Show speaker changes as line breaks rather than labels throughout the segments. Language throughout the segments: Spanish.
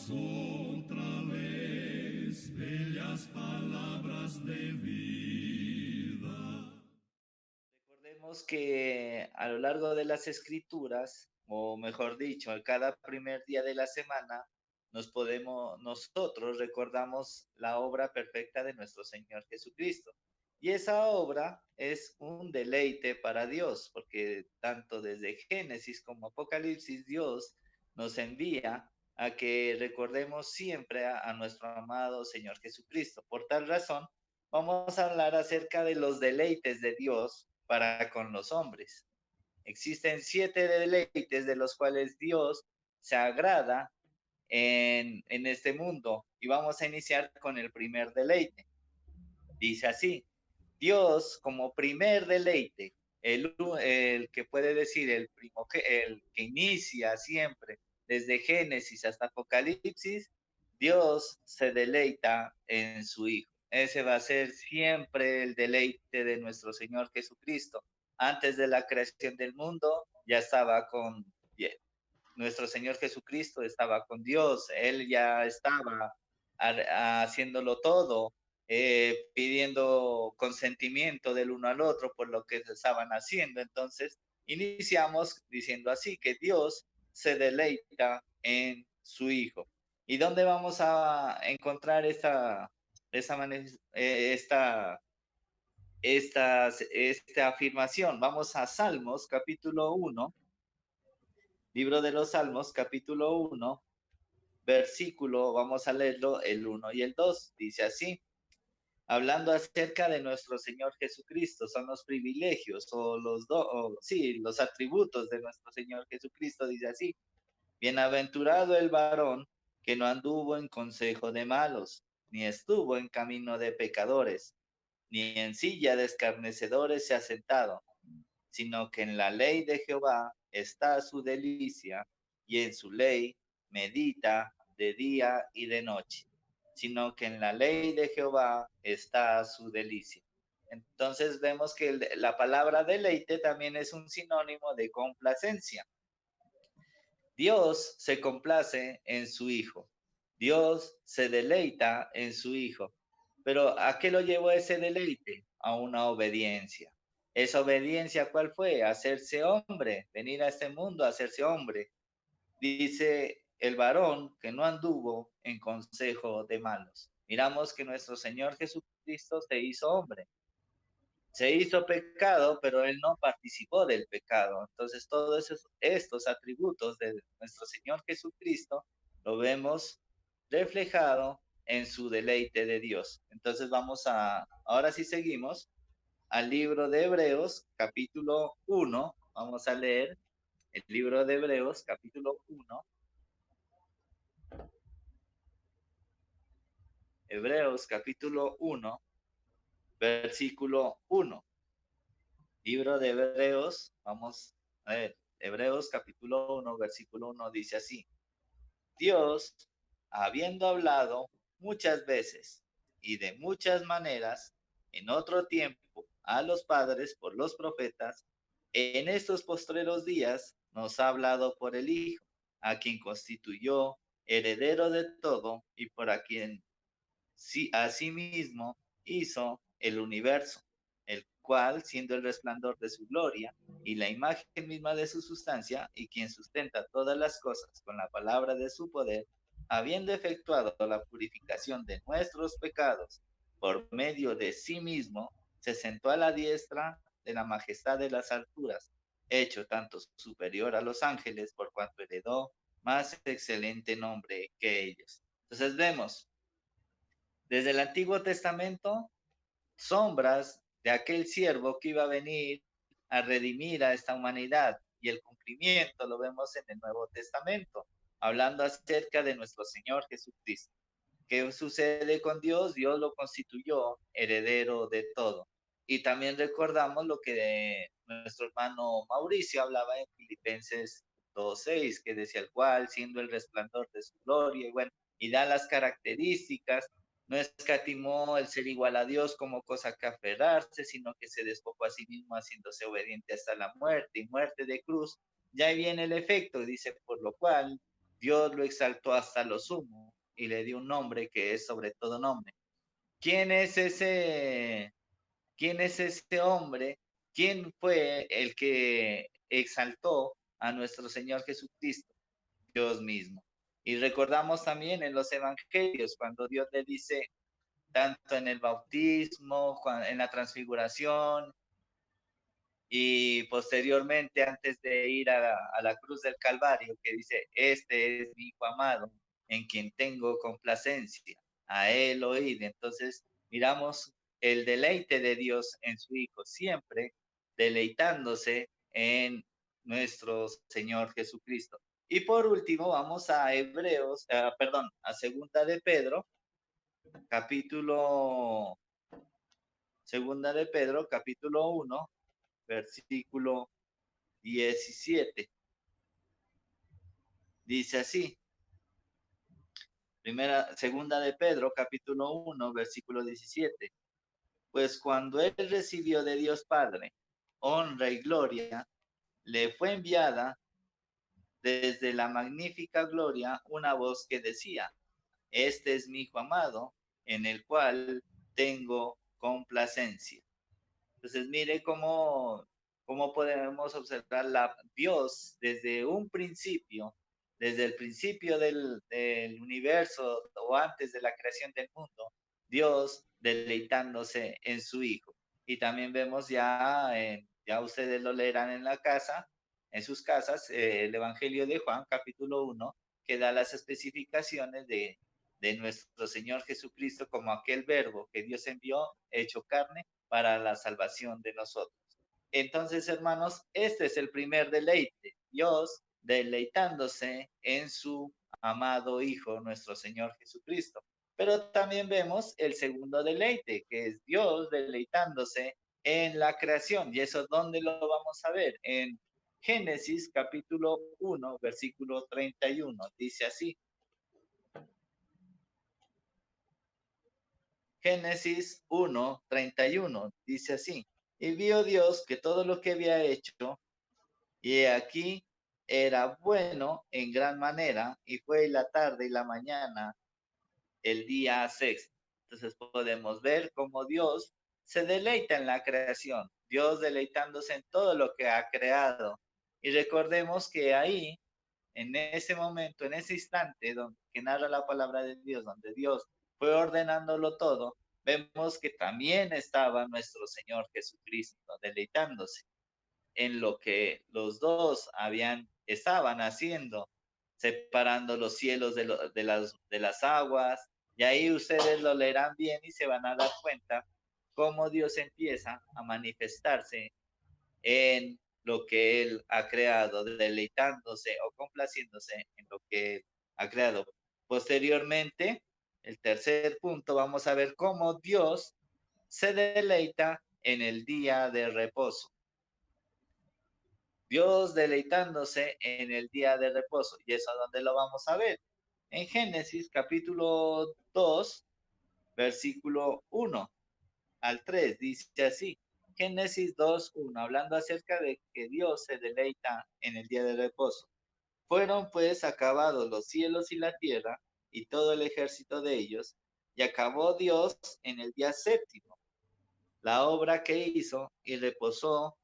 otra vez bellas palabras de vida.
Recordemos que a lo largo de las escrituras, o mejor dicho, cada primer día de la semana, nosotros recordamos la obra perfecta de nuestro Señor Jesucristo. Y esa obra es un deleite para Dios, porque tanto desde Génesis como Apocalipsis, Dios nos envía a que recordemos siempre a nuestro amado Señor Jesucristo. Por tal razón, vamos a hablar acerca de los deleites de Dios para con los hombres. Existen 7 deleites de los cuales Dios se agrada en este mundo. Y vamos a iniciar con el primer deleite. Dice así, Dios como primer deleite, el que puede decir el que inicia siempre, desde Génesis hasta Apocalipsis, Dios se deleita en su Hijo. Ese va a ser siempre el deleite de nuestro Señor Jesucristo. Antes de la creación del mundo, ya estaba con nuestro Señor Jesucristo, estaba con Dios, Él ya estaba haciéndolo todo, pidiendo consentimiento del uno al otro por lo que estaban haciendo. Entonces, iniciamos diciendo así, que Dios se deleita en su Hijo. ¿Y dónde vamos a encontrar esta afirmación? Vamos a Salmos capítulo 1, libro de los Salmos capítulo 1, versículo, vamos a leerlo, el 1 y el 2. Dice así, hablando acerca de nuestro Señor Jesucristo, son los privilegios o sí, los atributos de nuestro Señor Jesucristo. Dice así, bienaventurado el varón que no anduvo en consejo de malos, ni estuvo en camino de pecadores, ni en silla de escarnecedores se ha sentado, sino que en la ley de Jehová está su delicia, y en su ley medita de día y de noche, sino que en la ley de Jehová está su delicia. Entonces vemos que la palabra deleite también es un sinónimo de complacencia. Dios se complace en su Hijo. Dios se deleita en su Hijo. Pero ¿a qué lo llevó ese deleite? A una obediencia. ¿Esa obediencia cuál fue? Hacerse hombre, venir a este mundo a hacerse hombre. Dice el varón que no anduvo en consejo de malos. Miramos que nuestro Señor Jesucristo se hizo hombre. Se hizo pecado, pero él no participó del pecado. Entonces, todos estos atributos de nuestro Señor Jesucristo lo vemos reflejado en su deleite de Dios. Entonces, ahora sí seguimos al libro de Hebreos, capítulo 1. Vamos a leer el libro de Hebreos, capítulo 1. Hebreos, capítulo 1, versículo 1. Libro de Hebreos, vamos a ver, Hebreos capítulo 1, versículo 1 dice así, Dios, habiendo hablado muchas veces y de muchas maneras en otro tiempo a los padres por los profetas, en estos postreros días nos ha hablado por el Hijo, a quien constituyó heredero de todo y por a quien asimismo hizo el universo, el cual, siendo el resplandor de su gloria y la imagen misma de su sustancia, y quien sustenta todas las cosas con la palabra de su poder, habiendo efectuado la purificación de nuestros pecados por medio de sí mismo, se sentó a la diestra de la majestad de las alturas, hecho tanto superior a los ángeles por cuanto heredó más excelente nombre que ellos. Entonces vemos desde el Antiguo Testamento sombras de aquel siervo que iba a venir a redimir a esta humanidad, y el cumplimiento lo vemos en el Nuevo Testamento, hablando acerca de nuestro Señor Jesucristo. ¿Qué sucede con Dios? Dios lo constituyó heredero de todo. Y también recordamos lo que nuestro hermano Mauricio hablaba en Filipenses 2:6, que decía el cual, siendo el resplandor de su gloria, y bueno, y da las características, no escatimó el ser igual a Dios como cosa que aferrarse, sino que se despojó a sí mismo haciéndose obediente hasta la muerte y muerte de cruz. Ya ahí viene el efecto, dice, por lo cual Dios lo exaltó hasta lo sumo y le dio un nombre que es sobre todo nombre. ¿Quién es ese? ¿Quién es ese hombre? ¿Quién fue el que exaltó a nuestro Señor Jesucristo? Dios mismo. Y recordamos también en los evangelios cuando Dios le dice, tanto en el bautismo, en la transfiguración, y posteriormente antes de ir a la cruz del Calvario, que dice, este es mi hijo amado, en quien tengo complacencia, a él oíd. Entonces miramos el deleite de Dios en su Hijo, siempre deleitándose en nuestro Señor Jesucristo. Y por último vamos a Hebreos, perdón, a Segunda de Pedro, capítulo, Segunda de Pedro, capítulo 1, versículo 17. Dice así, segunda de Pedro, capítulo 1, versículo 17. Pues cuando él recibió de Dios Padre honra y gloria, le fue enviada desde la magnífica gloria una voz que decía, este es mi hijo amado, en el cual tengo complacencia. Entonces, mire cómo podemos observar Dios desde un principio, desde el principio del universo o antes de la creación del mundo, Dios deleitándose en su Hijo. Y también vemos ya ustedes lo leerán en la casa, en sus casas, el Evangelio de Juan, capítulo 1, que da las especificaciones de nuestro Señor Jesucristo como aquel verbo que Dios envió hecho carne para la salvación de nosotros. Entonces, hermanos, este es el primer deleite, Dios deleitándose en su amado Hijo, nuestro Señor Jesucristo. Pero también vemos el segundo deleite, que es Dios deleitándose en la creación. ¿Y eso dónde lo vamos a ver? En Génesis capítulo 1, versículo 31. Dice así. Génesis 1, 31. Dice así. Y vio Dios que todo lo que había hecho, y aquí era bueno en gran manera, y fue la tarde y la mañana el día sexto. Entonces podemos ver cómo Dios se deleita en la creación, Dios deleitándose en todo lo que ha creado. Y recordemos que ahí, en ese momento, en ese instante donde que narra la palabra de Dios, donde Dios fue ordenándolo todo, vemos que también estaba nuestro Señor Jesucristo deleitándose en lo que los dos estaban haciendo, separando los cielos de las aguas, y ahí ustedes lo leerán bien y se van a dar cuenta cómo Dios empieza a manifestarse en lo que Él ha creado, deleitándose o complaciéndose en lo que Él ha creado. Posteriormente, el tercer punto, vamos a ver cómo Dios se deleita en el día de reposo. Dios deleitándose en el día de reposo. ¿Y eso dónde lo vamos a ver? En Génesis capítulo 2, versículo 1 al 3, dice así. Génesis 2, 1, hablando acerca de que Dios se deleita en el día de reposo. Fueron pues acabados los cielos y la tierra y todo el ejército de ellos, y acabó Dios en el día séptimo la obra que hizo y reposó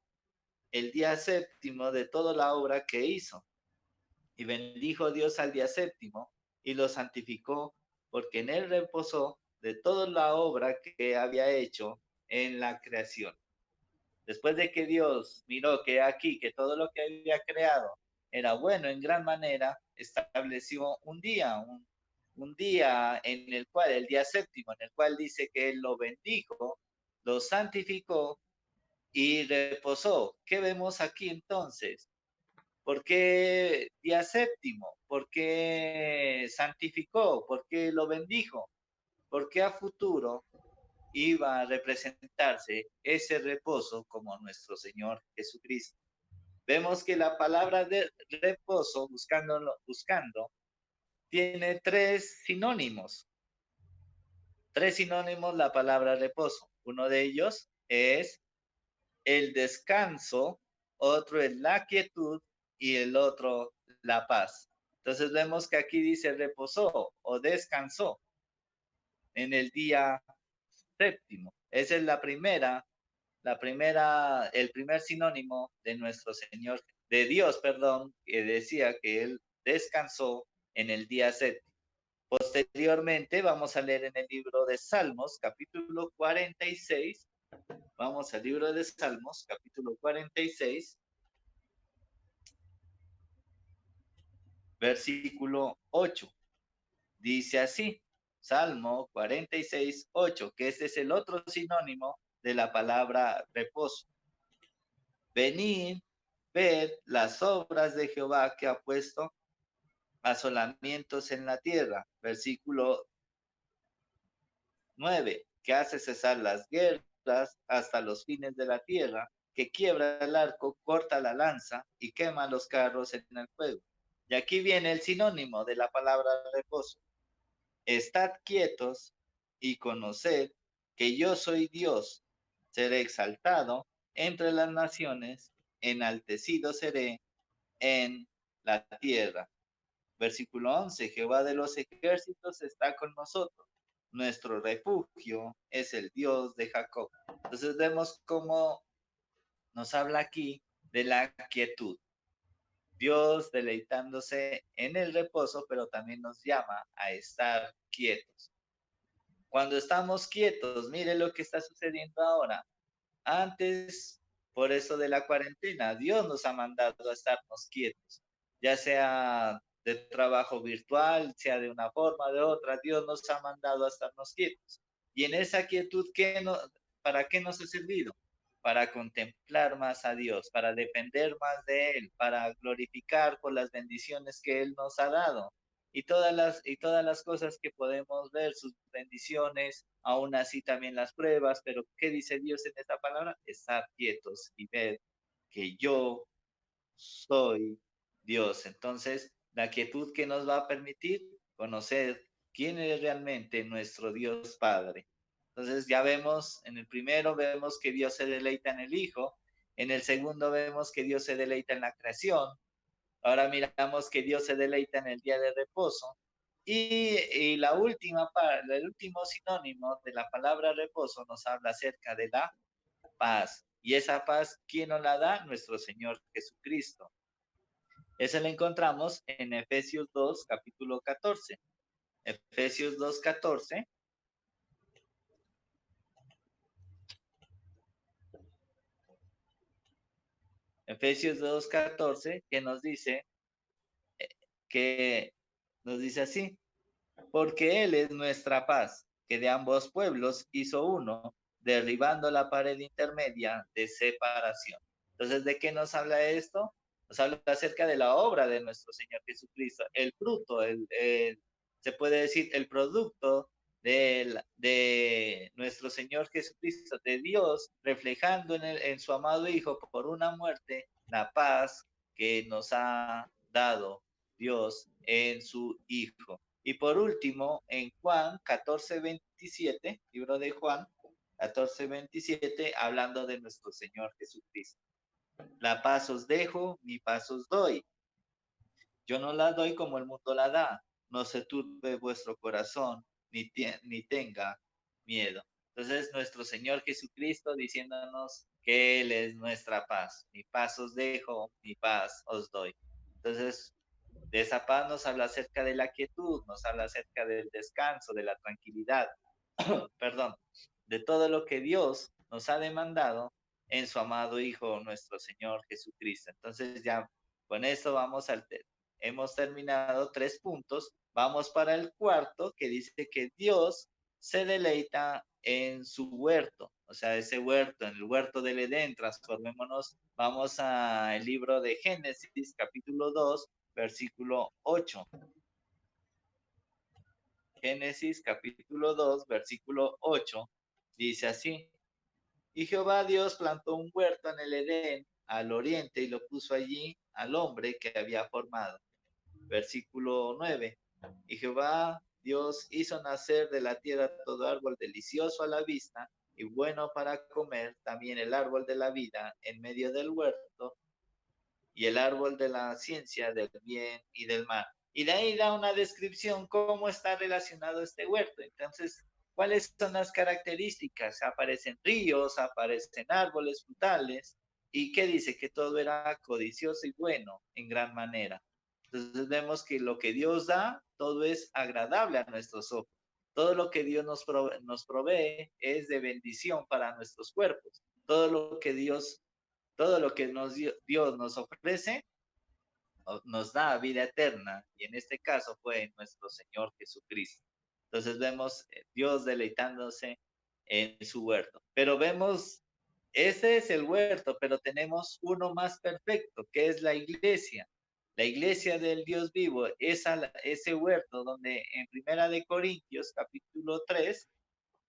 el día séptimo de toda la obra que hizo. Y bendijo Dios al día séptimo y lo santificó, porque en él reposó de toda la obra que había hecho en la creación. Después de que Dios miró que aquí, que todo lo que había creado era bueno en gran manera, estableció un día en el cual, el día séptimo, en el cual dice que él lo bendijo, lo santificó y reposó. ¿Qué vemos aquí entonces? ¿Por qué día séptimo? ¿Por qué santificó? ¿Por qué lo bendijo? Porque a futuro iba a representarse ese reposo como nuestro Señor Jesucristo. Vemos que la palabra de reposo, buscando, tiene tres sinónimos. Tres sinónimos la palabra reposo. Uno de ellos es el descanso, otro es la quietud y el otro la paz. Entonces vemos que aquí dice reposó o descansó en el día séptimo. Esa es el primer sinónimo de nuestro Señor, de Dios, perdón, que decía que Él descansó en el día séptimo. Posteriormente vamos a leer en el libro de Salmos, capítulo 46. Vamos al libro de Salmos, capítulo 46, versículo 8. Dice así, Salmo 46, 8, que este es el otro sinónimo de la palabra reposo. Venid, ved las obras de Jehová que ha puesto asolamientos en la tierra. Versículo 9, que hace cesar las guerras hasta los fines de la tierra, que quiebra el arco, corta la lanza y quema los carros en el fuego. Y aquí viene el sinónimo de la palabra reposo. Estad quietos y conoced que yo soy Dios. Seré exaltado entre las naciones, enaltecido seré en la tierra. Versículo 11, Jehová de los ejércitos está con nosotros. Nuestro refugio es el Dios de Jacob. Entonces vemos cómo nos habla aquí de la quietud. Dios deleitándose en el reposo, pero también nos llama a estar quietos. Cuando estamos quietos, mire lo que está sucediendo ahora. Antes, por eso de la cuarentena, Dios nos ha mandado a estarnos quietos, ya sea de trabajo virtual, sea de una forma o de otra, Dios nos ha mandado a estarnos quietos. Y en esa quietud, ¿para qué nos ha servido? Para contemplar más a Dios, para depender más de Él, para glorificar por las bendiciones que Él nos ha dado y todas las cosas que podemos ver, sus bendiciones, aún así también las pruebas, pero ¿qué dice Dios en esta palabra? Estar quietos y ver que yo soy Dios. Entonces, la quietud que nos va a permitir conocer quién es realmente nuestro Dios Padre. Entonces, ya vemos, en el primero vemos que Dios se deleita en el Hijo, en el segundo vemos que Dios se deleita en la creación, ahora miramos que Dios se deleita en el día de reposo. Y la última parte, el último sinónimo de la palabra reposo nos habla acerca de la paz. Y esa paz, ¿quién nos la da? Nuestro Señor Jesucristo. Esa la encontramos en Efesios 2, capítulo 14. Efesios 2, 14. Efesios 2, 14, que nos dice así, porque Él es nuestra paz, que de ambos pueblos hizo uno, derribando la pared intermedia de separación. Entonces, ¿de qué nos habla esto? Nos habla acerca de la obra de nuestro Señor Jesucristo, el fruto, se puede decir, el producto de nuestro Señor Jesucristo, de Dios, reflejando en su amado Hijo por una muerte, la paz que nos ha dado Dios en su Hijo. Y por último, en Juan 14:27, libro de Juan 14:27, hablando de nuestro Señor Jesucristo. La paz os dejo, mi paz os doy. Yo no la doy como el mundo la da. No se turbe vuestro corazón, ni tenga miedo. Entonces, nuestro Señor Jesucristo diciéndonos que Él es nuestra paz. Mi paz os dejo, mi paz os doy. Entonces, de esa paz nos habla acerca de la quietud, nos habla acerca del descanso, de la tranquilidad, perdón, de todo lo que Dios nos ha demandado en su amado Hijo, nuestro Señor Jesucristo. Entonces ya con esto hemos terminado 3 puntos. Vamos para el cuarto, que dice que Dios se deleita en su huerto, o sea, ese huerto, en el huerto del Edén, transformémonos. Vamos al libro de Génesis, capítulo 2, versículo 8. Génesis capítulo 2, versículo 8, dice así, y Jehová Dios plantó un huerto en el Edén al oriente y lo puso allí al hombre que había formado. Versículo 9, y Jehová Dios hizo nacer de la tierra todo árbol delicioso a la vista y bueno para comer, también el árbol de la vida en medio del huerto y el árbol de la ciencia del bien y del mal. Y de ahí da una descripción cómo está relacionado este huerto. Entonces, ¿cuáles son las características? Aparecen ríos, aparecen árboles frutales. ¿Y qué dice? Que todo era codicioso y bueno en gran manera. Entonces vemos que lo que Dios da, todo es agradable a nuestros ojos. Todo lo que Dios nos provee es de bendición para nuestros cuerpos. Todo lo que Dios nos ofrece nos da vida eterna, y en este caso fue nuestro Señor Jesucristo. Entonces vemos Dios deleitándose en su huerto. Pero vemos, ese es el huerto, pero tenemos uno más perfecto, que es la iglesia. La iglesia del Dios vivo, ese huerto donde en Primera de Corintios, capítulo 3,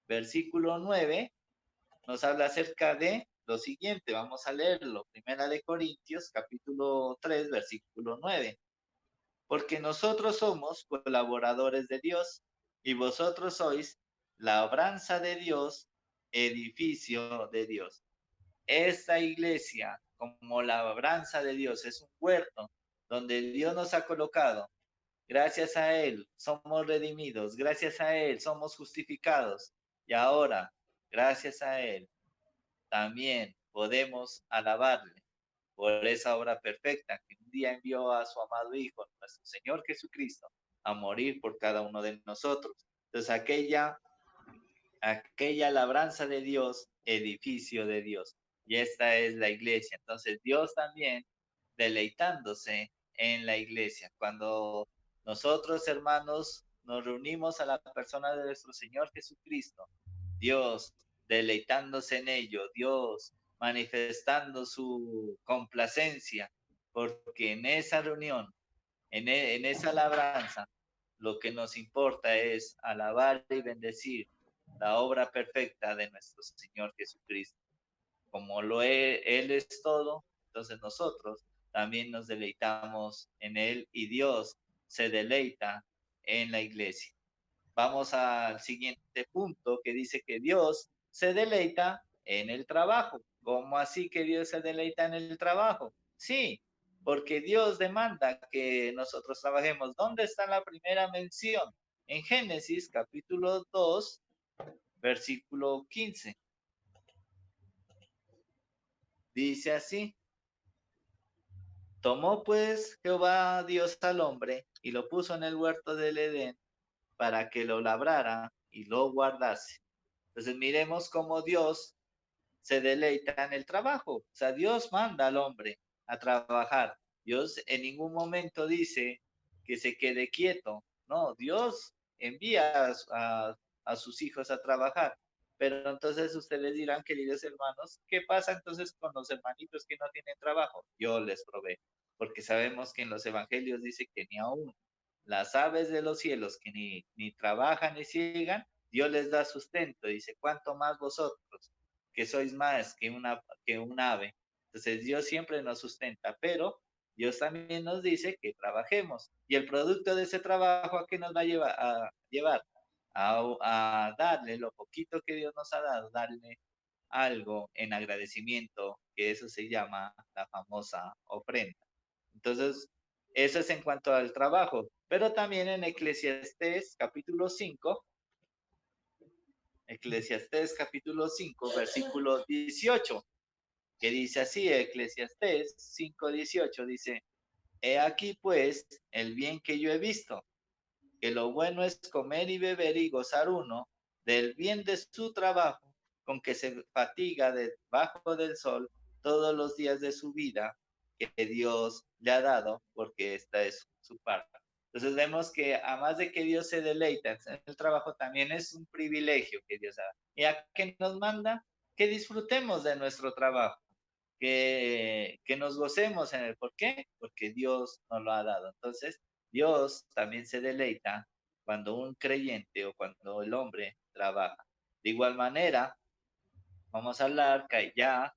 versículo 9, nos habla acerca de lo siguiente. Vamos a leerlo. Primera de Corintios, capítulo 3, versículo 9. Porque nosotros somos colaboradores de Dios y vosotros sois labranza de Dios, edificio de Dios. Esta iglesia, como labranza de Dios, es un huerto donde Dios nos ha colocado. Gracias a Él somos redimidos, gracias a Él somos justificados, y ahora, gracias a Él, también podemos alabarle por esa obra perfecta que un día envió a su amado Hijo, nuestro Señor Jesucristo, a morir por cada uno de nosotros. Entonces, aquella labranza de Dios, edificio de Dios. Y esta es la iglesia. Entonces, Dios también deleitándose en la iglesia. Cuando nosotros, hermanos, nos reunimos a la persona de nuestro Señor Jesucristo, Dios deleitándose en ello, Dios manifestando su complacencia, porque en esa reunión, en esa labranza, lo que nos importa es alabar y bendecir la obra perfecta de nuestro Señor Jesucristo. Como Él es todo, entonces nosotros también nos deleitamos en Él y Dios se deleita en la iglesia. Vamos al siguiente punto que dice que Dios se deleita en el trabajo. ¿Cómo así que Dios se deleita en el trabajo? Sí, porque Dios demanda que nosotros trabajemos. ¿Dónde está la primera mención? En Génesis capítulo 2, versículo 15. Dice así: tomó pues Jehová Dios al hombre y lo puso en el huerto del Edén para que lo labrara y lo guardase. Entonces miremos cómo Dios se deleita en el trabajo. O sea, Dios manda al hombre a trabajar. Dios en ningún momento dice que se quede quieto. No, Dios envía a sus hijos a trabajar. Pero entonces ustedes dirán, queridos hermanos, ¿qué pasa entonces con los hermanitos que no tienen trabajo? Yo les proveo, porque sabemos que en los evangelios dice que ni aún las aves de los cielos que ni trabajan ni ciegan, Dios les da sustento. Dice, ¿cuánto más vosotros, que sois más que un ave? Entonces Dios siempre nos sustenta, pero Dios también nos dice que trabajemos. Y el producto de ese trabajo, ¿a qué nos va a llevar? A darle lo poquito que Dios nos ha dado, darle algo en agradecimiento, que eso se llama la famosa ofrenda. Entonces, eso es en cuanto al trabajo, pero también en Eclesiastés capítulo 5, Eclesiastés capítulo 5, versículo 18, que dice así, Eclesiastés 5:18 dice, he aquí pues el bien que yo he visto, que lo bueno es comer y beber y gozar uno del bien de su trabajo, con que se fatiga debajo del sol todos los días de su vida que Dios le ha dado, porque esta es su parte. Entonces vemos que además de que Dios se deleita en el trabajo, también es un privilegio que Dios da. ¿Y a qué nos manda? Que disfrutemos de nuestro trabajo, que nos gocemos en él. ¿Por qué? Porque Dios nos lo ha dado. Entonces, Dios también se deleita cuando un creyente o cuando el hombre trabaja. De igual manera, vamos a hablar que ya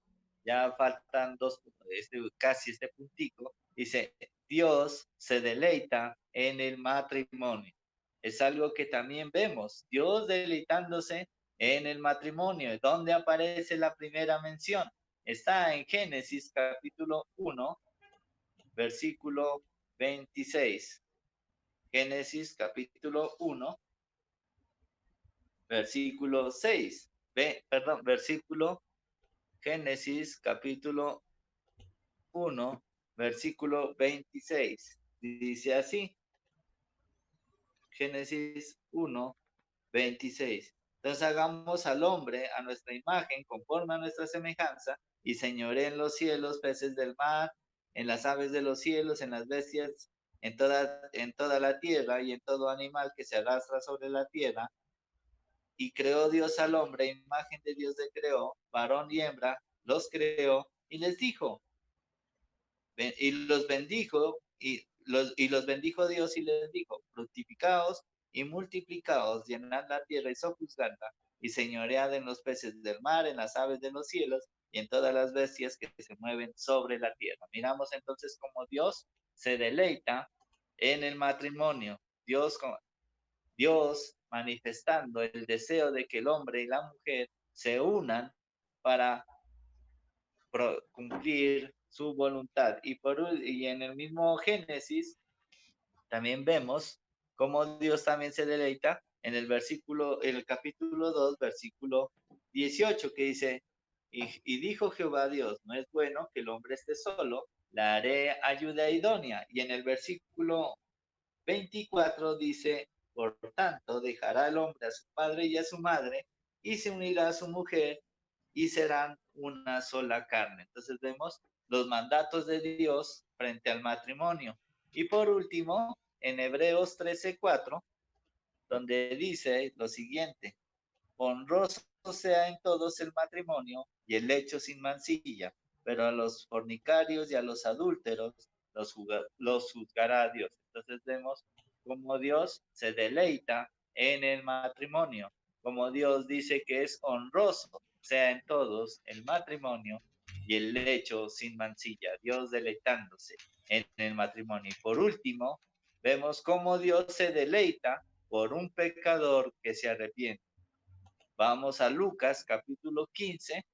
faltan casi este puntico. Dice, Dios se deleita en el matrimonio. Es algo que también vemos, Dios deleitándose en el matrimonio. ¿Dónde aparece la primera mención? Está en Génesis capítulo 1, versículo 26. Génesis capítulo 1, versículo 6. Versículo Génesis capítulo 1, versículo 26. Dice así, Génesis 1, 26. Entonces hagamos al hombre a nuestra imagen, conforme a nuestra semejanza, y señoree en los cielos, peces del mar, en las aves de los cielos, en las bestias, en toda la tierra y en todo animal que se arrastra sobre la tierra. Y creó Dios al hombre, imagen de Dios le creó, varón y hembra, los creó y les dijo, y los bendijo, y los bendijo Dios y les dijo, fructificaos y multiplicaos, llenad la tierra y sojuzgadla, y señoread en los peces del mar, en las aves de los cielos, y en todas las bestias que se mueven sobre la tierra. Miramos entonces cómo Dios se deleita en el matrimonio. Dios manifestando el deseo de que el hombre y la mujer se unan para cumplir su voluntad. Y en el mismo Génesis también vemos cómo Dios también se deleita en el capítulo 2, versículo 18, que dice, y dijo Jehová Dios, no es bueno que el hombre esté solo, la haré ayuda idónea. Y en el versículo 24 dice, por tanto, dejará el hombre a su padre y a su madre, y se unirá a su mujer, y serán una sola carne. Entonces vemos los mandatos de Dios frente al matrimonio. Y por último, en Hebreos 13:4, donde dice lo siguiente, honroso sea en todos el matrimonio y el lecho sin mancilla, pero a los fornicarios y a los adúlteros los juzgará Dios. Entonces vemos cómo Dios se deleita en el matrimonio, como Dios dice que es honroso, sea en todos el matrimonio y el lecho sin mancilla, Dios deleitándose en el matrimonio. Y por último, vemos cómo Dios se deleita por un pecador que se arrepiente. Vamos a Lucas capítulo 15.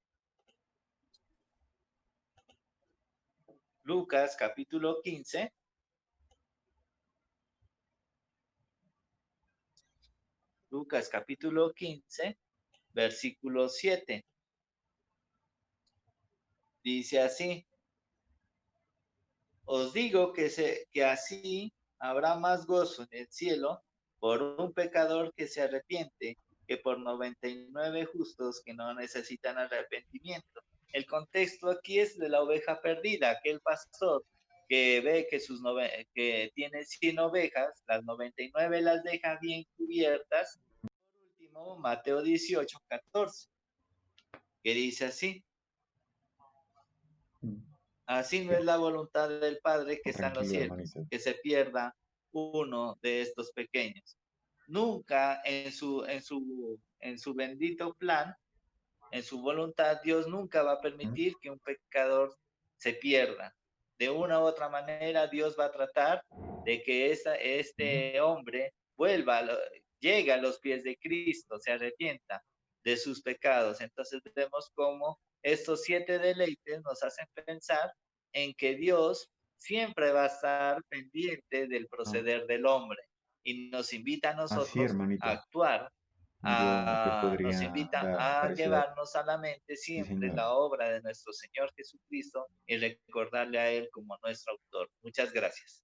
Lucas capítulo 15. Lucas capítulo 15, versículo 7. Dice así, os digo que así habrá más gozo en el cielo por un pecador que se arrepiente que por 99 justos que no necesitan arrepentimiento. El contexto aquí es de la oveja perdida, aquel pastor que ve que tiene 100 ovejas, las 99 las deja bien cubiertas. Por último, Mateo 18:14, que dice así, así no
Sí,
es la voluntad del Padre que está en los
tranquilo,
cielos,
hermanito.
que se pierda uno de estos pequeños. Nunca en su bendito plan, en su voluntad, Dios nunca va a permitir que un pecador se pierda. De una u otra manera, Dios va a tratar de que este hombre llegue a los pies de Cristo, se arrepienta de sus pecados. Entonces vemos cómo estos 7 deleites nos hacen pensar en que Dios siempre va a estar pendiente del
Ah,
proceder del hombre y nos invita a
así,
nosotros a
hermanito.
actuar,
Yo te
nos
podría
invita
dar
a
pareció.
llevarnos a la mente
Sí,
siempre
señor.
la obra de nuestro Señor Jesucristo y recordarle a Él como nuestro autor. Muchas gracias.